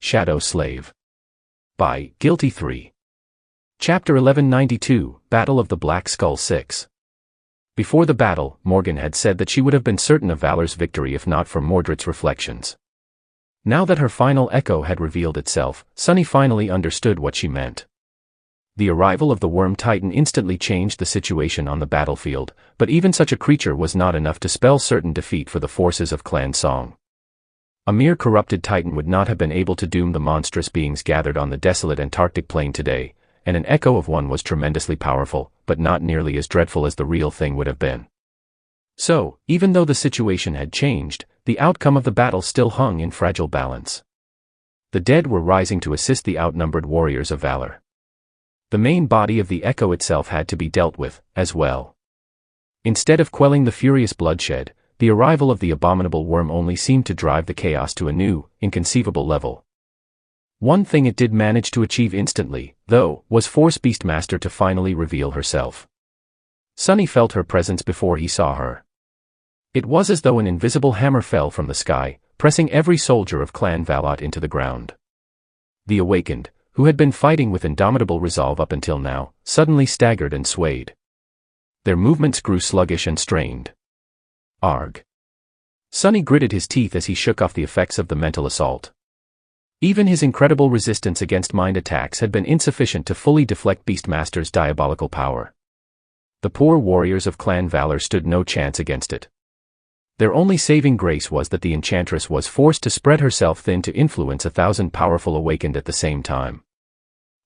Shadow Slave. By Guiltythree. Chapter 1192, Battle of the Black Skull 6. Before the battle, Morgan had said that she would have been certain of Valor's victory if not for Mordred's reflections. Now that her final echo had revealed itself, Sunny finally understood what she meant. The arrival of the Worm Titan instantly changed the situation on the battlefield, but even such a creature was not enough to spell certain defeat for the forces of Clan Song. A mere corrupted Titan would not have been able to doom the monstrous beings gathered on the desolate Antarctic plain today, and an echo of one was tremendously powerful, but not nearly as dreadful as the real thing would have been. So, even though the situation had changed, the outcome of the battle still hung in fragile balance. The dead were rising to assist the outnumbered warriors of valor. The main body of the echo itself had to be dealt with, as well. Instead of quelling the furious bloodshed, the arrival of the abominable worm only seemed to drive the chaos to a new, inconceivable level. One thing it did manage to achieve instantly, though, was force Beastmaster to finally reveal herself. Sunny felt her presence before he saw her. It was as though an invisible hammer fell from the sky, pressing every soldier of Clan Valot into the ground. The awakened, who had been fighting with indomitable resolve up until now, suddenly staggered and swayed. Their movements grew sluggish and strained. Arg. Sunny gritted his teeth as he shook off the effects of the mental assault. Even his incredible resistance against mind attacks had been insufficient to fully deflect Beastmaster's diabolical power. The poor warriors of Clan Valor stood no chance against it. Their only saving grace was that the enchantress was forced to spread herself thin to influence 1,000 powerful awakened at the same time.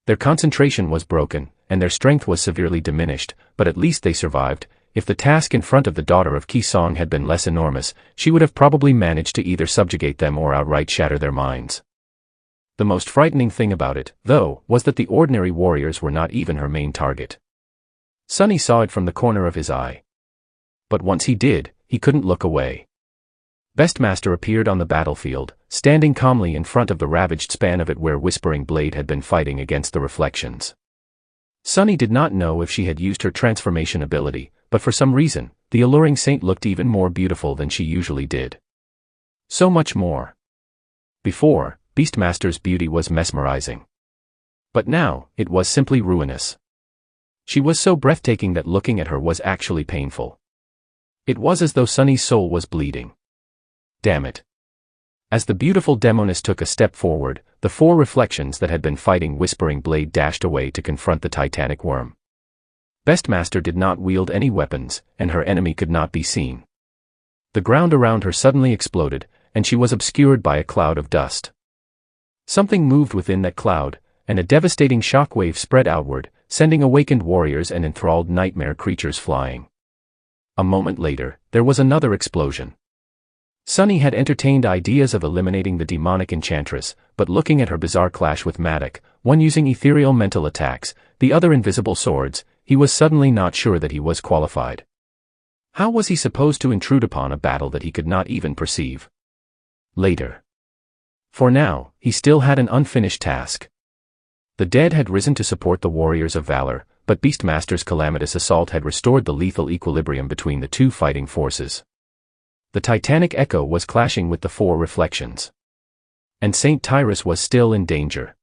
Their concentration was broken, and their strength was severely diminished, but at least they survived. If the task in front of the daughter of Kisong had been less enormous, she would have probably managed to either subjugate them or outright shatter their minds. The most frightening thing about it, though, was that the ordinary warriors were not even her main target. Sunny saw it from the corner of his eye. But once he did, he couldn't look away. Beastmaster appeared on the battlefield, standing calmly in front of the ravaged span of it where Whispering Blade had been fighting against the reflections. Sunny did not know if she had used her transformation ability, but for some reason, the alluring saint looked even more beautiful than she usually did. So much more. Before, Beastmaster's beauty was mesmerizing. But now, it was simply ruinous. She was so breathtaking that looking at her was actually painful. It was as though Sunny's soul was bleeding. Damn it. As the beautiful demoness took a step forward, the four reflections that had been fighting Whispering Blade dashed away to confront the titanic worm. Beastmaster did not wield any weapons, and her enemy could not be seen. The ground around her suddenly exploded, and she was obscured by a cloud of dust. Something moved within that cloud, and a devastating shockwave spread outward, sending awakened warriors and enthralled nightmare creatures flying. A moment later, there was another explosion. Sunny had entertained ideas of eliminating the demonic enchantress, but looking at her bizarre clash with Matic, one using ethereal mental attacks, the other invisible swords, he was suddenly not sure that he was qualified. How was he supposed to intrude upon a battle that he could not even perceive? Later. For now, he still had an unfinished task. The dead had risen to support the warriors of valor, but Beastmaster's calamitous assault had restored the lethal equilibrium between the two fighting forces. The titanic echo was clashing with the four reflections. And Saint Tyrus was still in danger.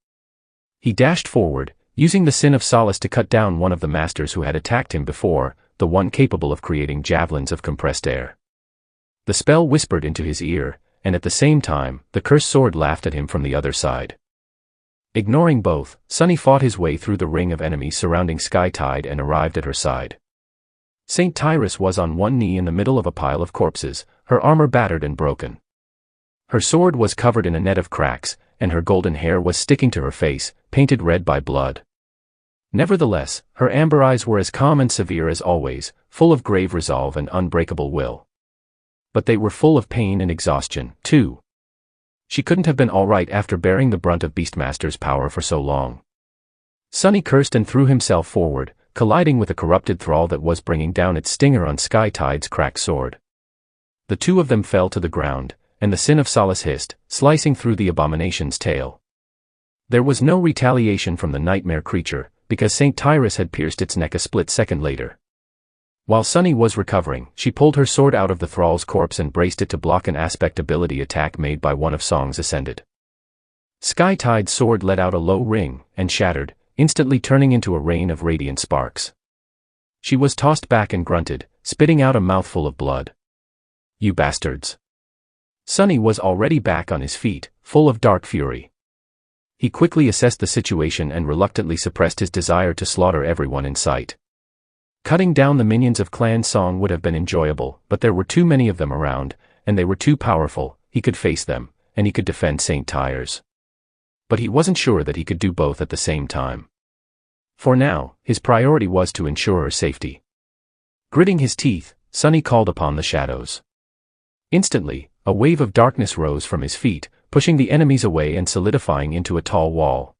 He dashed forward, using the Sin of Solace to cut down one of the masters who had attacked him before, the one capable of creating javelins of compressed air. The spell whispered into his ear, and at the same time, the cursed sword laughed at him from the other side. Ignoring both, Sunny fought his way through the ring of enemies surrounding Skytide and arrived at her side. Saint Tyrus was on one knee in the middle of a pile of corpses, her armor battered and broken. Her sword was covered in a net of cracks, and her golden hair was sticking to her face, painted red by blood. Nevertheless, her amber eyes were as calm and severe as always, full of grave resolve and unbreakable will. But they were full of pain and exhaustion, too. She couldn't have been all right after bearing the brunt of Beastmaster's power for so long. Sunny cursed and threw himself forward, colliding with a corrupted thrall that was bringing down its stinger on Skytide's cracked sword. The two of them fell to the ground, and the Sin of Solace hissed, slicing through the abomination's tail. There was no retaliation from the nightmare creature, because Saint Tyrus had pierced its neck a split second later. While Sunny was recovering, she pulled her sword out of the thrall's corpse and braced it to block an aspect ability attack made by one of Song's Ascended. Sky Tide's sword let out a low ring, and shattered, instantly turning into a rain of radiant sparks. She was tossed back and grunted, spitting out a mouthful of blood. "You bastards." Sunny was already back on his feet, full of dark fury. He quickly assessed the situation and reluctantly suppressed his desire to slaughter everyone in sight. Cutting down the minions of Clan Song would have been enjoyable, but there were too many of them around, and they were too powerful. He could face them, and he could defend St. Tyres. But he wasn't sure that he could do both at the same time. For now, his priority was to ensure her safety. Gritting his teeth, Sunny called upon the shadows. Instantly, a wave of darkness rose from his feet, pushing the enemies away and solidifying into a tall wall.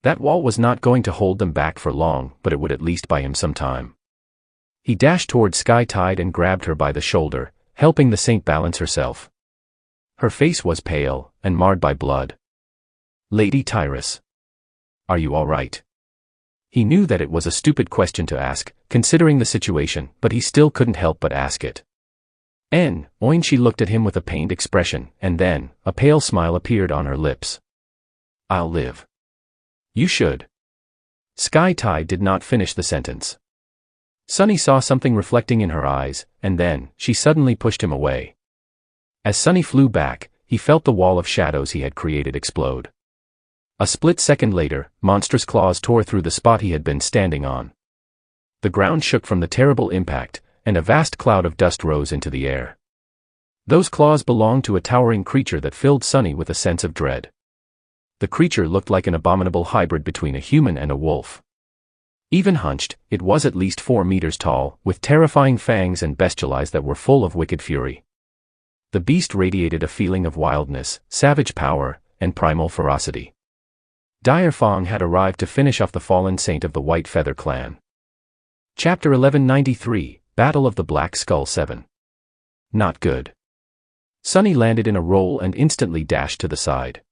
That wall was not going to hold them back for long, but it would at least buy him some time. He dashed toward Sky Tide and grabbed her by the shoulder, helping the saint balance herself. Her face was pale, and marred by blood. "Lady Tyrus. Are you all right?" He knew that it was a stupid question to ask, considering the situation, but he still couldn't help but ask it. Oin, she looked at him with a pained expression, and then, a pale smile appeared on her lips. "I'll live." "You should." Sky Tide did not finish the sentence. Sunny saw something reflecting in her eyes, and then, she suddenly pushed him away. As Sunny flew back, he felt the wall of shadows he had created explode. A split second later, monstrous claws tore through the spot he had been standing on. The ground shook from the terrible impact, and a vast cloud of dust rose into the air. Those claws belonged to a towering creature that filled Sunny with a sense of dread. The creature looked like an abominable hybrid between a human and a wolf. Even hunched, it was at least 4 meters tall, with terrifying fangs and bestial eyes that were full of wicked fury. The beast radiated a feeling of wildness, savage power, and primal ferocity. Dire Fong had arrived to finish off the fallen saint of the White Feather clan. Chapter 1193, Battle of the Black Skull 7. Not good. Sunny landed in a roll and instantly dashed to the side.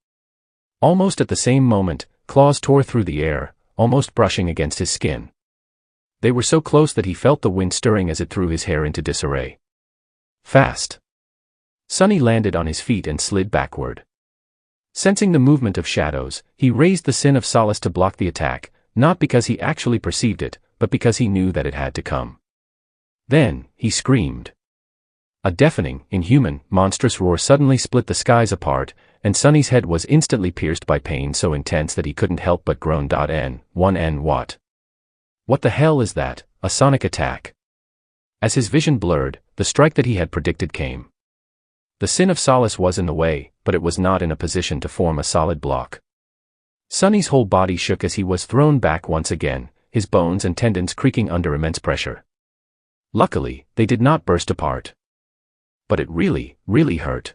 Almost at the same moment, claws tore through the air, almost brushing against his skin. They were so close that he felt the wind stirring as it threw his hair into disarray. Fast. Sunny landed on his feet and slid backward. Sensing the movement of shadows, he raised the Sin of Solace to block the attack, not because he actually perceived it, but because he knew that it had to come. Then, he screamed. A deafening, inhuman, monstrous roar suddenly split the skies apart, and Sunny's head was instantly pierced by pain so intense that he couldn't help but groan. What? What the hell is that? A sonic attack? As his vision blurred, the strike that he had predicted came. The Sin of Solace was in the way, but it was not in a position to form a solid block. Sunny's whole body shook as he was thrown back once again, his bones and tendons creaking under immense pressure. Luckily, they did not burst apart. But it really, really hurt.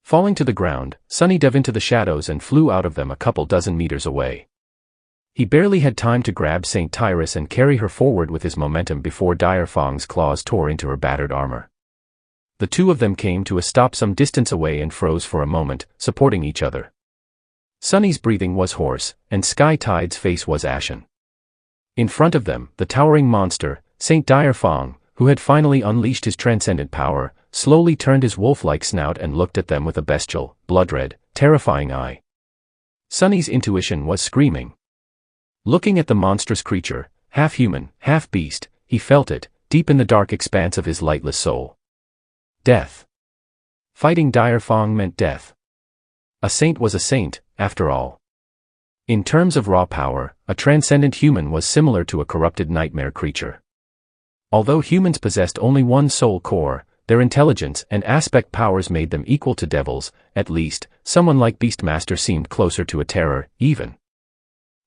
Falling to the ground, Sunny dove into the shadows and flew out of them a couple dozen meters away. He barely had time to grab St. Tyrus and carry her forward with his momentum before Dire Fong's claws tore into her battered armor. The two of them came to a stop some distance away and froze for a moment, supporting each other. Sunny's breathing was hoarse, and Sky Tide's face was ashen. In front of them, the towering monster, St. Dire Fong, who had finally unleashed his transcendent power, slowly turned his wolf-like snout and looked at them with a bestial, blood-red, terrifying eye. Sunny's intuition was screaming. Looking at the monstrous creature, half human, half beast, he felt it, deep in the dark expanse of his lightless soul. Death. Fighting Dire Fong meant death. A saint was a saint, after all. In terms of raw power, a transcendent human was similar to a corrupted nightmare creature. Although humans possessed only one soul core, their intelligence and aspect powers made them equal to devils. At least, someone like Beastmaster seemed closer to a terror, even.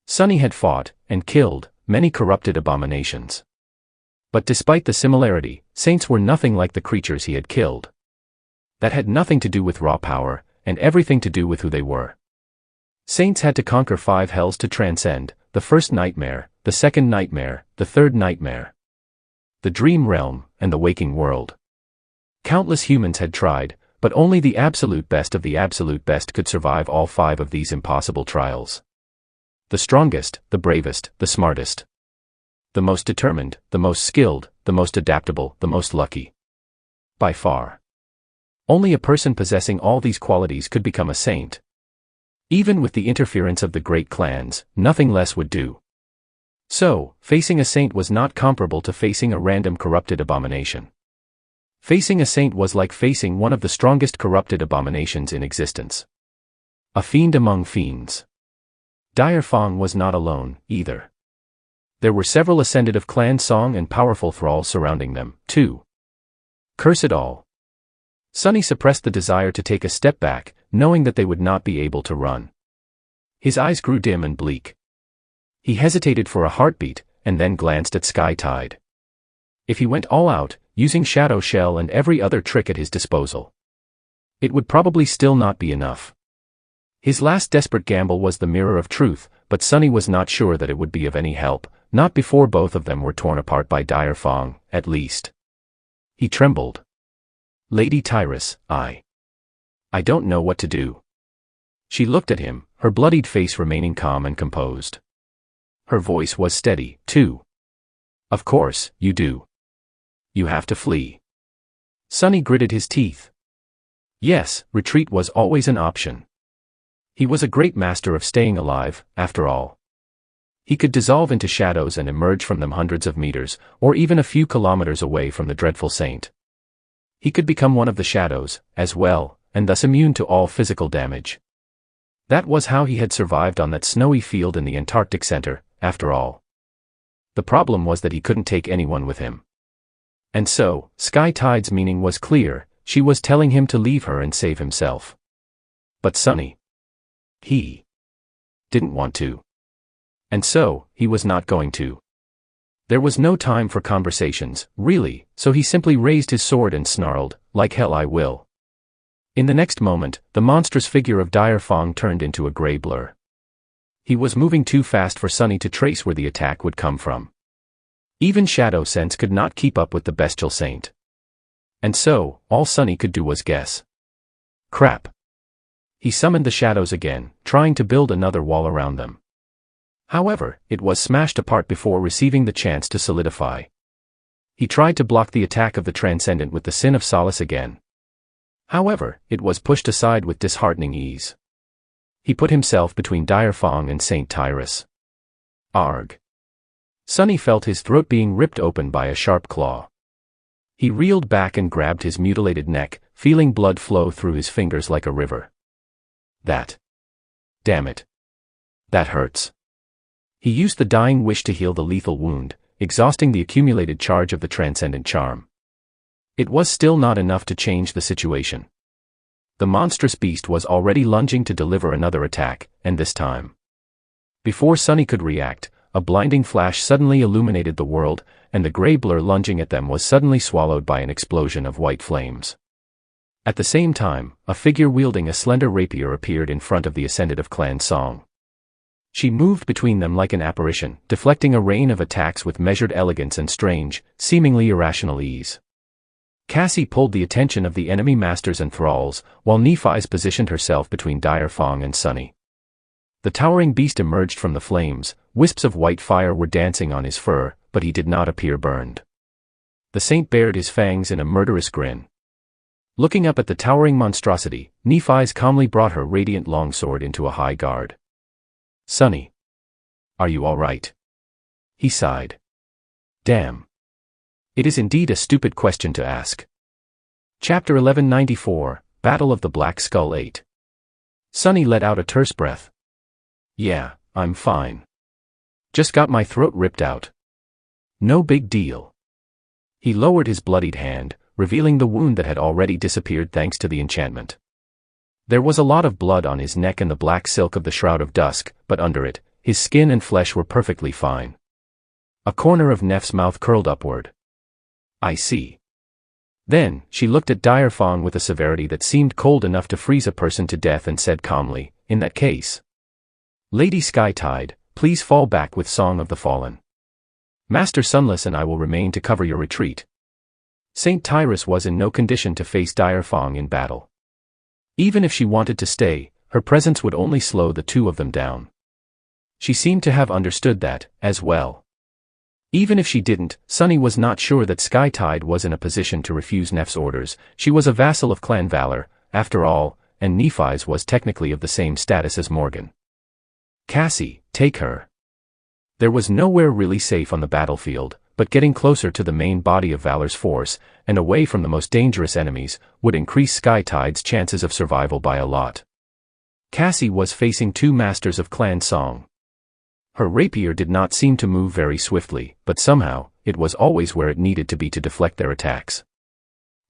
Sunny had fought, and killed, many corrupted abominations. But despite the similarity, saints were nothing like the creatures he had killed. That had nothing to do with raw power, and everything to do with who they were. Saints had to conquer 5 hells to transcend: the first nightmare, the second nightmare, the third nightmare, the dream realm, and the waking world. Countless humans had tried, but only the absolute best of the absolute best could survive all 5 of these impossible trials. The strongest, the bravest, the smartest. The most determined, the most skilled, the most adaptable, the most lucky. By far. Only a person possessing all these qualities could become a saint. Even with the interference of the great clans, nothing less would do. So, facing a saint was not comparable to facing a random corrupted abomination. Facing a saint was like facing one of the strongest corrupted abominations in existence. A fiend among fiends. Dire Fong was not alone, either. There were several ascended of clan Song and powerful thralls surrounding them, too. Curse it all. Sunny suppressed the desire to take a step back, knowing that they would not be able to run. His eyes grew dim and bleak. He hesitated for a heartbeat, and then glanced at Sky Tide. If he went all out, using Shadow Shell and every other trick at his disposal, it would probably still not be enough. His last desperate gamble was the Mirror of Truth, but Sunny was not sure that it would be of any help, not before both of them were torn apart by Dire Fong, at least. He trembled. Lady Tyrus, I don't know what to do. She looked at him, her bloodied face remaining calm and composed. Her voice was steady, too. Of course, you do. You have to flee. Sunny gritted his teeth. Yes, retreat was always an option. He was a great master of staying alive, after all. He could dissolve into shadows and emerge from them hundreds of meters, or even a few kilometers away from the dreadful saint. He could become one of the shadows, as well, and thus immune to all physical damage. That was how he had survived on that snowy field in the Antarctic Center, after all. The problem was that he couldn't take anyone with him. And so, Sky Tide's meaning was clear, she was telling him to leave her and save himself. But Sunny, he didn't want to. And so, he was not going to. There was no time for conversations, really, so he simply raised his sword and snarled, "Like hell I will." In the next moment, the monstrous figure of Dire Fong turned into a gray blur. He was moving too fast for Sunny to trace where the attack would come from. Even Shadow Sense could not keep up with the bestial saint. And so, all Sunny could do was guess. Crap. He summoned the shadows again, trying to build another wall around them. However, it was smashed apart before receiving the chance to solidify. He tried to block the attack of the Transcendent with the Sin of Solace again. However, it was pushed aside with disheartening ease. He put himself between Dire Fong and Saint Tyrus. Arg. Sunny felt his throat being ripped open by a sharp claw. He reeled back and grabbed his mutilated neck, feeling blood flow through his fingers like a river. Damn it. That hurts. He used the dying wish to heal the lethal wound, exhausting the accumulated charge of the transcendent charm. It was still not enough to change the situation. The monstrous beast was already lunging to deliver another attack, and this time. Before Sunny could react, a blinding flash suddenly illuminated the world, and the gray blur lunging at them was suddenly swallowed by an explosion of white flames. At the same time, a figure wielding a slender rapier appeared in front of the Ascended of Clan Song. She moved between them like an apparition, deflecting a rain of attacks with measured elegance and strange, seemingly irrational ease. Cassie pulled the attention of the enemy masters and thralls, while Nephi's positioned herself between Dire Fong and Sunny. The towering beast emerged from the flames, wisps of white fire were dancing on his fur, but he did not appear burned. The saint bared his fangs in a murderous grin. Looking up at the towering monstrosity, Nephi's calmly brought her radiant longsword into a high guard. Sunny. Are you all right? He sighed. Damn. It is indeed a stupid question to ask. Chapter 1194, Battle of the Black Skull 8. Sunny let out a terse breath. Yeah, I'm fine. Just got my throat ripped out. No big deal. He lowered his bloodied hand, revealing the wound that had already disappeared thanks to the enchantment. There was a lot of blood on his neck and the black silk of the Shroud of Dusk, but under it, his skin and flesh were perfectly fine. A corner of Nef's mouth curled upward. I see. Then, she looked at Dire Fong with a severity that seemed cold enough to freeze a person to death and said calmly, in that case, Lady Skytide, please fall back with Song of the Fallen. Master Sunless and I will remain to cover your retreat. Saint Tyrus was in no condition to face Dire Fong in battle. Even if she wanted to stay, her presence would only slow the two of them down. She seemed to have understood that, as well. Even if she didn't, Sunny was not sure that Skytide was in a position to refuse Nef's orders. She was a vassal of Clan Valor, after all, and Nephi's was technically of the same status as Morgan. Cassie, take her. There was nowhere really safe on the battlefield, but getting closer to the main body of Valor's force, and away from the most dangerous enemies, would increase Skytide's chances of survival by a lot. Cassie was facing two masters of Clan Song. Her rapier did not seem to move very swiftly, but somehow, it was always where it needed to be to deflect their attacks.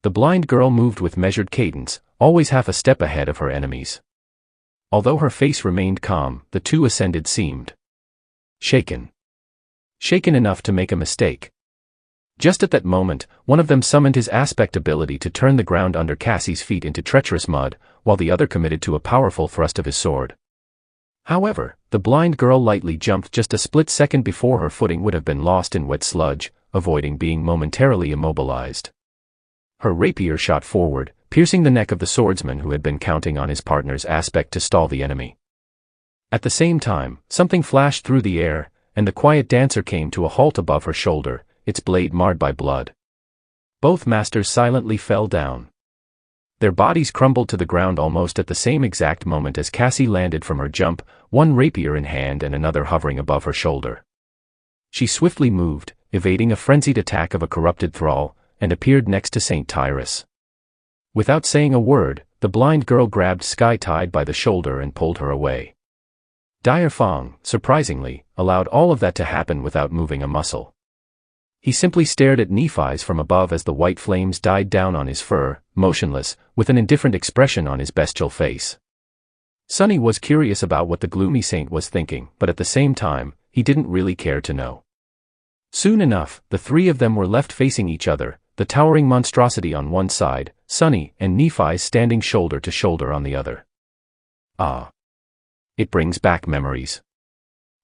The blind girl moved with measured cadence, always half a step ahead of her enemies. Although her face remained calm, the two ascended seemed shaken. Shaken enough to make a mistake. Just at that moment, one of them summoned his aspect ability to turn the ground under Cassie's feet into treacherous mud, while the other committed to a powerful thrust of his sword. However, the blind girl lightly jumped just a split second before her footing would have been lost in wet sludge, avoiding being momentarily immobilized. Her rapier shot forward, piercing the neck of the swordsman who had been counting on his partner's aspect to stall the enemy. At the same time, something flashed through the air, and the quiet dancer came to a halt above her shoulder, its blade marred by blood. Both masters silently fell down. Their bodies crumbled to the ground almost at the same exact moment as Cassie landed from her jump, one rapier in hand and another hovering above her shoulder. She swiftly moved, evading a frenzied attack of a corrupted thrall, and appeared next to Saint Tyrus. Without saying a word, the blind girl grabbed Skytide by the shoulder and pulled her away. Dire Fong, surprisingly, allowed all of that to happen without moving a muscle. He simply stared at Nephi's from above as the white flames died down on his fur, motionless, with an indifferent expression on his bestial face. Sunny was curious about what the gloomy saint was thinking, but at the same time, he didn't really care to know. Soon enough, the three of them were left facing each other, the towering monstrosity on one side, Sunny and Nephi standing shoulder to shoulder on the other. Ah. It brings back memories.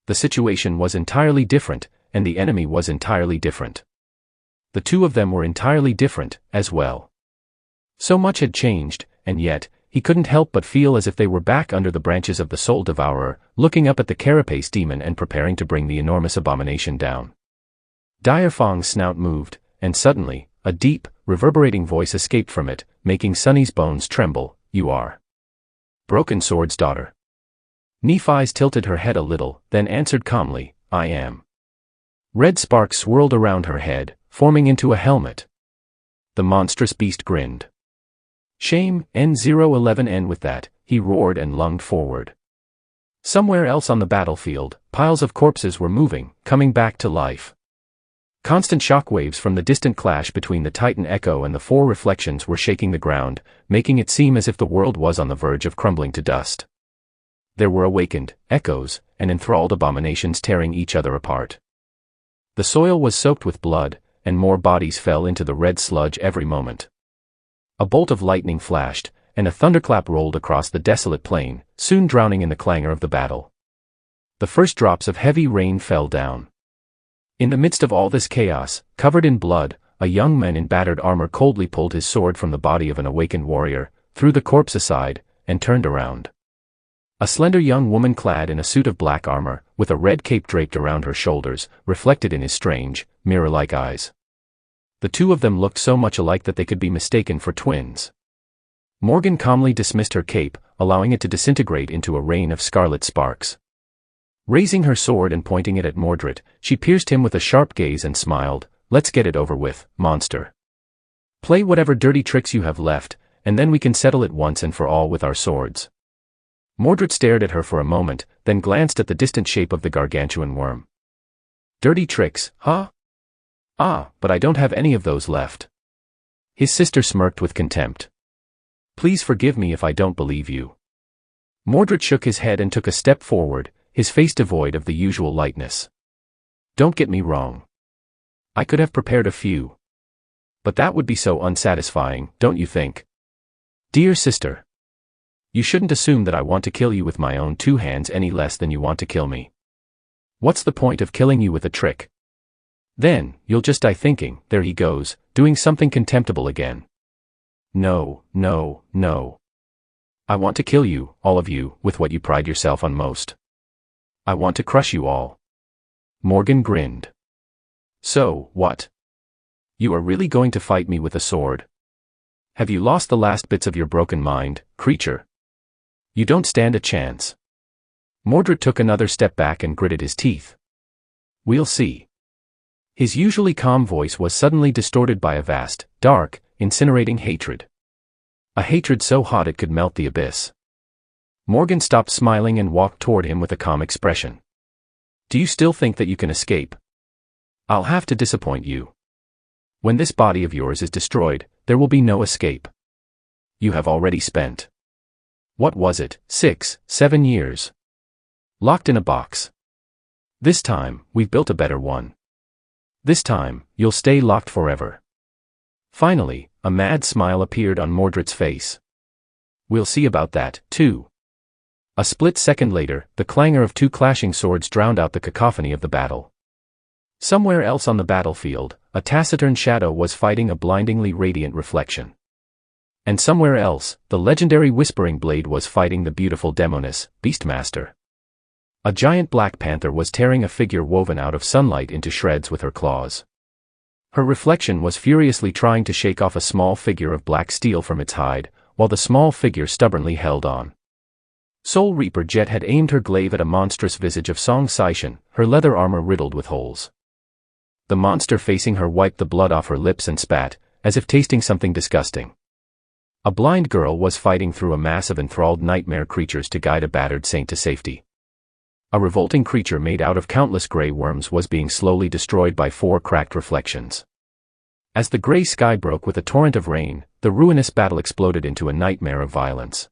The situation was entirely different, and the enemy was entirely different. The two of them were entirely different, as well. So much had changed, and yet, he couldn't help but feel as if they were back under the branches of the Soul Devourer, looking up at the carapace demon and preparing to bring the enormous abomination down. Dire Fong's snout moved, and suddenly, a deep, reverberating voice escaped from it, making Sunny's bones tremble. You are Broken Sword's daughter. Nephi's tilted her head a little, then answered calmly, I am. Red sparks swirled around her head, forming into a helmet. The monstrous beast grinned. Shame, N011N. With that, he roared and lunged forward. Somewhere else on the battlefield, piles of corpses were moving, coming back to life. Constant shockwaves from the distant clash between the Titan Echo and the four reflections were shaking the ground, making it seem as if the world was on the verge of crumbling to dust. There were awakened echoes and enthralled abominations tearing each other apart. The soil was soaked with blood, and more bodies fell into the red sludge every moment. A bolt of lightning flashed, and a thunderclap rolled across the desolate plain, soon drowning in the clangor of the battle. The first drops of heavy rain fell down. In the midst of all this chaos, covered in blood, a young man in battered armor coldly pulled his sword from the body of an awakened warrior, threw the corpse aside, and turned around. A slender young woman clad in a suit of black armor, with a red cape draped around her shoulders, reflected in his strange, mirror-like eyes. The two of them looked so much alike that they could be mistaken for twins. Morgan calmly dismissed her cape, allowing it to disintegrate into a rain of scarlet sparks. Raising her sword and pointing it at Mordred, she pierced him with a sharp gaze and smiled, Let's get it over with, monster. Play whatever dirty tricks you have left, and then we can settle it once and for all with our swords. Mordred stared at her for a moment, then glanced at the distant shape of the gargantuan worm. Dirty tricks, huh? Ah, but I don't have any of those left. His sister smirked with contempt. Please forgive me if I don't believe you. Mordred shook his head and took a step forward, his face devoid of the usual lightness. Don't get me wrong. I could have prepared a few. But that would be so unsatisfying, don't you think? Dear sister. You shouldn't assume that I want to kill you with my own two hands any less than you want to kill me. What's the point of killing you with a trick? Then, you'll just die thinking, there he goes, doing something contemptible again. No, no, no. I want to kill you, all of you, with what you pride yourself on most. I want to crush you all. Morgan grinned. So, what? You are really going to fight me with a sword? Have you lost the last bits of your broken mind, creature? You don't stand a chance. Mordred took another step back and gritted his teeth. We'll see. His usually calm voice was suddenly distorted by a vast, dark, incinerating hatred. A hatred so hot it could melt the abyss. Morgan stopped smiling and walked toward him with a calm expression. Do you still think that you can escape? I'll have to disappoint you. When this body of yours is destroyed, there will be no escape. You have already spent. What was it, 6, 7 years? Locked in a box. This time, we've built a better one. This time, you'll stay locked forever. Finally, a mad smile appeared on Mordred's face. We'll see about that, too. A split second later, the clangor of 2 clashing swords drowned out the cacophony of the battle. Somewhere else on the battlefield, a taciturn shadow was fighting a blindingly radiant reflection. And somewhere else, the legendary Whispering Blade was fighting the beautiful Demoness, Beastmaster. A giant black panther was tearing a figure woven out of sunlight into shreds with her claws. Her reflection was furiously trying to shake off a small figure of black steel from its hide, while the small figure stubbornly held on. Soul Reaper Jet had aimed her glaive at a monstrous visage of Song Saishan, her leather armor riddled with holes. The monster facing her wiped the blood off her lips and spat, as if tasting something disgusting. A blind girl was fighting through a mass of enthralled nightmare creatures to guide a battered saint to safety. A revolting creature made out of countless gray worms was being slowly destroyed by 4 cracked reflections. As the gray sky broke with a torrent of rain, the ruinous battle exploded into a nightmare of violence.